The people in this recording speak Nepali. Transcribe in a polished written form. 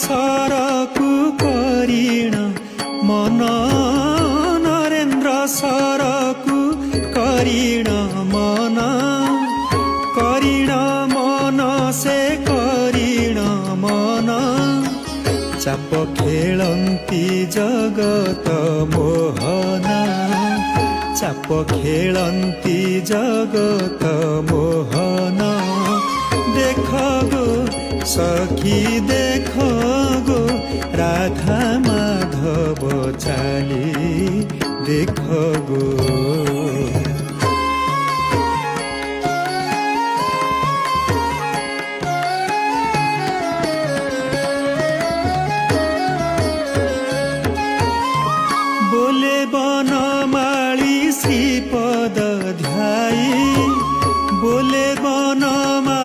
सरकु करिण मन नरेन्द्र सरकु करिण मन से करिण मन चाप खेलन्ती जगत मोहन चाप खेलन्ती जगत मोहन देख गो सखी देख गो राधा माधव चाली देख गो।